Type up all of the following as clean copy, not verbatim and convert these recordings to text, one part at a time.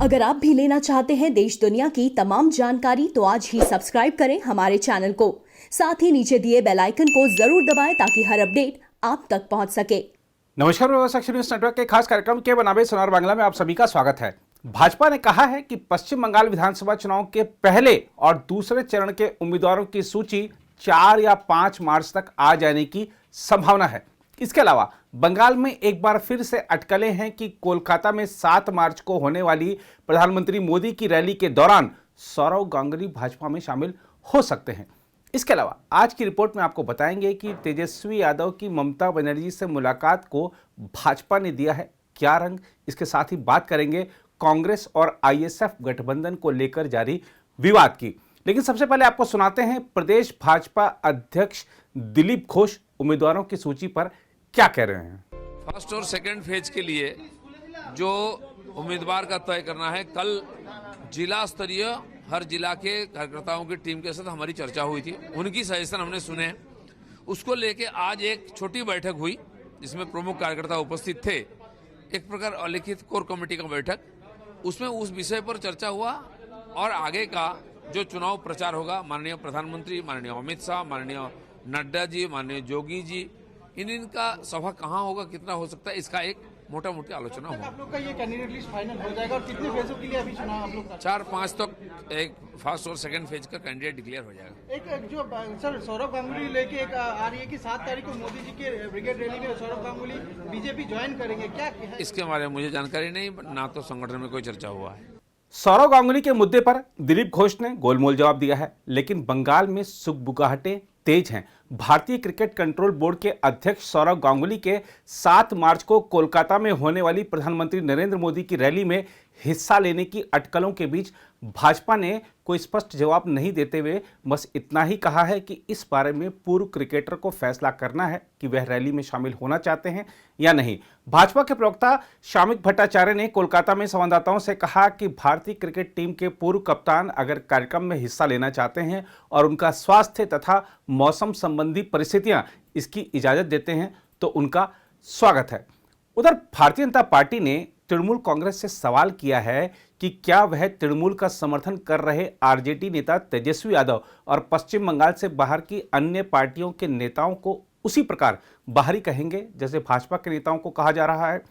अगर आप भी लेना चाहते हैं देश दुनिया की तमाम जानकारी तो आज ही सब्सक्राइब करें हमारे चैनल को। साथ ही नीचे दिए बेल आइकन को जरूर दबाएं ताकि हर अपडेट आप तक पहुंच सके। नमस्कार, व्यवस्था न्यूज नेटवर्क के खास कार्यक्रम के बनाबे सोनार बांग्ला में आप सभी का स्वागत है। भाजपा ने कहा है कि पश्चिम बंगाल विधानसभा चुनाव के पहले और दूसरे चरण के उम्मीदवारों की सूची 4 या 5 मार्च तक आ जाने की संभावना है। इसके अलावा बंगाल में एक बार फिर से अटकलें हैं कि कोलकाता में 7 मार्च को होने वाली प्रधानमंत्री मोदी की रैली के दौरान सौरव गांगुली भाजपा में शामिल हो सकते हैं। इसके अलावा आज की रिपोर्ट में आपको बताएंगे कि तेजस्वी यादव की ममता बनर्जी से मुलाकात को भाजपा ने दिया है क्या रंग। इसके साथ ही बात करेंगे कांग्रेस और आईएसएफ गठबंधन को लेकर जारी विवाद की। लेकिन सबसे पहले आपको सुनाते हैं प्रदेश भाजपा अध्यक्ष दिलीप घोष उम्मीदवारों की सूची पर क्या कह रहे हैं। फर्स्ट और सेकंड फेज के लिए जो उम्मीदवार का तय करना है, कल जिला स्तरीय हर जिला के कार्यकर्ताओं की टीम के साथ हमारी चर्चा हुई थी, उनकी सजेशन हमने सुने। उसको लेके आज एक छोटी बैठक हुई जिसमें प्रमुख कार्यकर्ता उपस्थित थे। एक प्रकार अलिखित कोर कमेटी का बैठक, उसमें उस विषय पर चर्चा हुआ और आगे का जो चुनाव प्रचार होगा, माननीय प्रधानमंत्री, माननीय अमित शाह, माननीय नड्डा जी, माननीय जोगी जी, इनका सभा कहाँ होगा, कितना हो सकता है, इसका एक मोटा मोटी आलोचना होगी। आप लोग का ये कैंडिडेट लिस्ट फाइनल हो जाएगा और कितने फेजों के लिए अभी चुनाव आप लोग का? 4-5 तक एक फर्स्ट और सेकंड फेज का कैंडिडेट डिक्लेयर हो जाएगा। एक जो सर सौरव गांगुली लेके एक आ रही है कि 7 तारीख को मोदी जी के ब्रिगेड रैली में सौरव गांगुली बीजेपी ज्वाइन करेंगे, क्या है? इसके बारे में मुझे जानकारी नहीं, ना तो संगठन में कोई चर्चा हुआ है। सौरव गांगुली के मुद्दे पर दिलीप घोष ने गोलमोल जवाब दिया है, लेकिन बंगाल में सुगबुगाहटें तेज हैं। भारतीय क्रिकेट कंट्रोल बोर्ड के अध्यक्ष सौरव गांगुली के 7 मार्च को कोलकाता में होने वाली प्रधानमंत्री नरेंद्र मोदी की रैली में हिस्सा लेने की अटकलों के बीच भाजपा ने कोई स्पष्ट जवाब नहीं देते हुए बस इतना ही कहा है कि इस बारे में पूर्व क्रिकेटर को फैसला करना है कि वह रैली में शामिल होना चाहते हैं या नहीं। भाजपा के प्रवक्ता शामिक भट्टाचार्य ने कोलकाता में संवाददाताओं से कहा कि भारतीय क्रिकेट टीम के पूर्व कप्तान अगर कार्यक्रम में हिस्सा लेना चाहते हैं और उनका स्वास्थ्य तथा मौसम संबंधी परिस्थितियां इसकी इजाजत देते हैं तो उनका स्वागत है। उधर भारतीय जनता पार्टी ने तृणमूल कांग्रेस से सवाल किया है कि क्या वह तृणमूल का समर्थन कर रहे आरजेडी नेता तेजस्वी यादव और पश्चिम बंगाल से बाहर की अन्य पार्टियों के नेताओं को उसी प्रकार बाहरी कहेंगे जैसे भाजपा के नेताओं को कहा जा रहा है।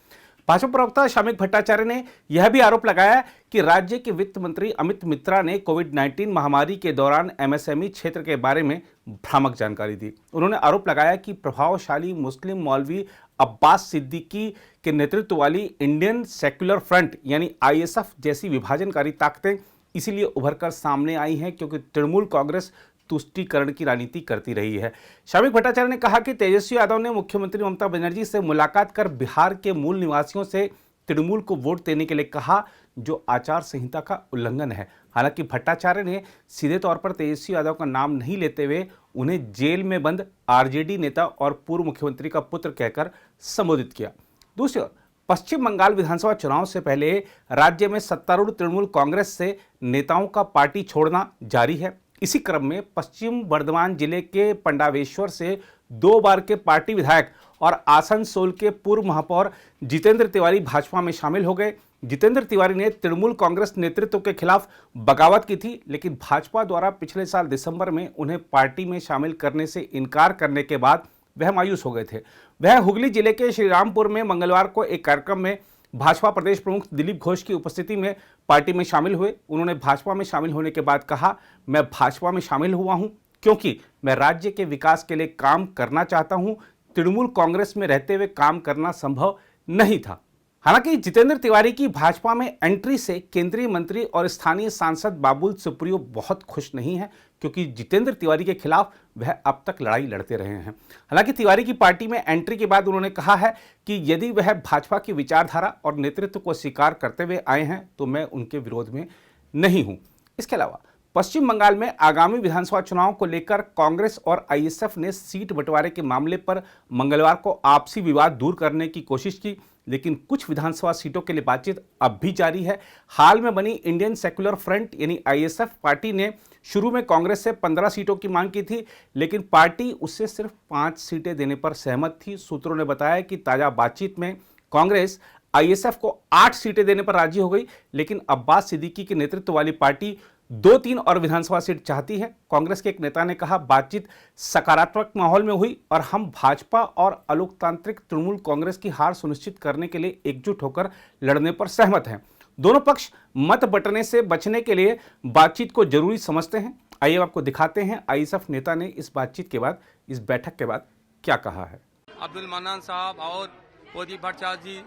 भाजपा प्रवक्ता शामिक भट्टाचार्य ने यह भी आरोप लगाया कि राज्य के वित्त मंत्री अमित मित्रा ने कोविड-19 महामारी के दौरान एमएसएमई क्षेत्र के बारे में भ्रामक जानकारी दी। उन्होंने आरोप लगाया कि प्रभावशाली मुस्लिम मौलवी अब्बास सिद्दीकी के नेतृत्व वाली इंडियन सेक्युलर फ्रंट यानी आईएसएफ जैसी विभाजनकारी ताकतें इसीलिए उभरकर सामने आई हैं क्योंकि तृणमूल कांग्रेस तुष्टीकरण की राजनीति करती रही है। शामिक भट्टाचार्य ने कहा कि तेजस्वी यादव ने मुख्यमंत्री ममता बनर्जी से मुलाकात कर बिहार के मूल निवासियों से तृणमूल को वोट देने के लिए कहा, जो आचार संहिता का उल्लंघन है। हालांकि भट्टाचार्य ने सीधे तौर पर तेजस्वी यादव का नाम नहीं लेते हुए उन्हें जेल में बंद आरजेडी नेता और पूर्व मुख्यमंत्री का पुत्र कहकर संबोधित किया। दूसरी ओर पश्चिम बंगाल विधानसभा चुनाव से पहले राज्य में सत्तारूढ़ तृणमूल कांग्रेस से नेताओं का पार्टी छोड़ना जारी है। इसी क्रम में पश्चिम बर्धमान जिले के पंडावेश्वर से 2 बार के पार्टी विधायक और आसनसोल के पूर्व महापौर जितेंद्र तिवारी भाजपा में शामिल हो गए। जितेंद्र तिवारी ने तृणमूल कांग्रेस नेतृत्व के खिलाफ बगावत की थी, लेकिन भाजपा द्वारा पिछले साल दिसंबर में उन्हें पार्टी में शामिल करने से इनकार करने के बाद वह मायूस हो गए थे। वह हुगली जिले के श्रीरामपुर में मंगलवार को एक कार्यक्रम में भाजपा प्रदेश प्रमुख दिलीप घोष की उपस्थिति में पार्टी में शामिल हुए। उन्होंने भाजपा में शामिल होने के बाद कहा, मैं भाजपा में शामिल हुआ हूं क्योंकि मैं राज्य के विकास के लिए काम करना चाहता हूं। तृणमूल कांग्रेस में रहते हुए काम करना संभव नहीं था। हालांकि जितेंद्र तिवारी की भाजपा में एंट्री से केंद्रीय मंत्री और स्थानीय सांसद बाबुल सुप्रियो बहुत खुश नहीं है क्योंकि जितेंद्र तिवारी के खिलाफ वह अब तक लड़ाई लड़ते रहे हैं। हालांकि तिवारी की पार्टी में एंट्री के बाद उन्होंने कहा है कि यदि वह भाजपा की विचारधारा और नेतृत्व को स्वीकार करते हुए आए हैं तो मैं उनके विरोध में नहीं हूं। इसके अलावा पश्चिम बंगाल में आगामी विधानसभा चुनाव को लेकर कांग्रेस और आईएसएफ ने सीट बंटवारे के मामले पर मंगलवार को आपसी विवाद दूर करने की कोशिश की, लेकिन कुछ विधानसभा सीटों के लिए बातचीत अब भी जारी है। हाल में बनी इंडियन सेक्युलर फ्रंट यानी आईएसएफ पार्टी ने शुरू में कांग्रेस से 15 सीटों की मांग की थी, लेकिन पार्टी उससे सिर्फ 5 सीटें देने पर सहमत थी। सूत्रों ने बताया कि ताजा बातचीत में कांग्रेस आईएसएफ को 8 सीटें देने पर राजी हो गई, लेकिन अब्बास सिद्दीकी के नेतृत्व वाली पार्टी 2-3 और विधानसभा सीट चाहती है। कांग्रेस के एक नेता ने कहा, बातचीत सकारात्मक माहौल में हुई और हम भाजपा और अलोकतांत्रिक तृणमूल कांग्रेस की हार सुनिश्चित करने के लिए एकजुट होकर लड़ने पर सहमत हैं। दोनों पक्ष मत बंटने से बचने के लिए बातचीत को जरूरी समझते हैं। आइए आपको दिखाते हैं आईएसएफ नेता ने इस बातचीत के बाद, इस बैठक के बाद क्या कहा है। अब्दुल मन्नान साहब और प्रदीप भट्टाचार्य जी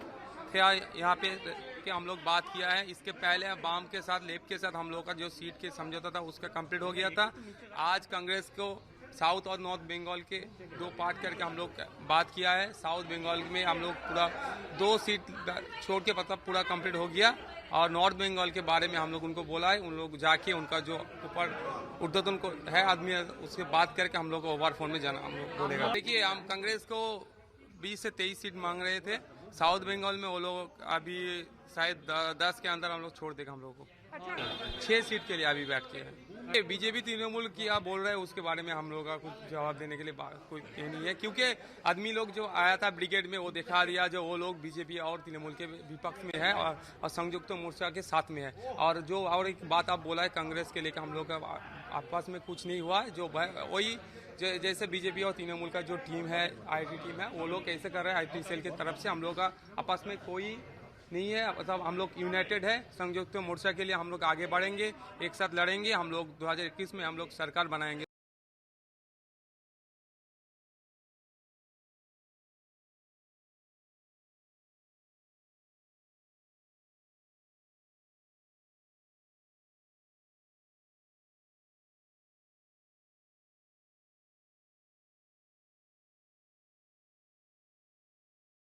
के यहाँ पे कि हम लोग बात किया है। इसके पहले बाम के साथ, लेफ्ट के साथ हम लोग का जो सीट के समझौता था उसका कंप्लीट हो गया था। आज कांग्रेस को साउथ और नॉर्थ बंगाल के 2 पार्ट करके हम लोग बात किया है। साउथ बंगाल में हम लोग पूरा 2 सीट छोड़ के मतलब पूरा कंप्लीट हो गया, और नॉर्थ बंगाल के बारे में हम लोग उनको बोला है। उन लोग जाके उनका जो ऊपर उर्दूतन को है आदमी, उससे बात करके हम लोग को ओवर फोन में जाना हम लोग बोलेगा। देखिए, हम कांग्रेस को 20 से 23 सीट मांग रहे थे। साउथ बंगाल में वो लोग अभी शायद 10 के अंदर हम लोग छोड़ देगा हम लोग को। 6 सीट के लिए अभी बैठ के है। बीजेपी तृणमूल की आप बोल रहे हैं, उसके बारे में हम लोग का कुछ जवाब देने के लिए कोई ये नहीं है, क्योंकि आदमी लोग जो आया था ब्रिगेड में वो दिखा दिया जो वो लोग बीजेपी और तृणमूल के विपक्ष में है और संयुक्त मोर्चा के साथ में है। और जो और एक बात आप बोला है कांग्रेस के लेकर, हम लोग का आपस में कुछ नहीं हुआ है। जो वही जैसे बीजेपी और तृणमूल का जो टीम है, आईटी टीम है, वो लोग कैसे कर रहे हैं आईटी सेल की तरफ से, हम लोग का आपस में कोई नहीं है। मतलब हम लोग यूनाइटेड है, संयुक्त मोर्चा के लिए हम लोग आगे बढ़ेंगे, एक साथ लड़ेंगे। हम लोग 2021 में हम लोग सरकार बनाएंगे।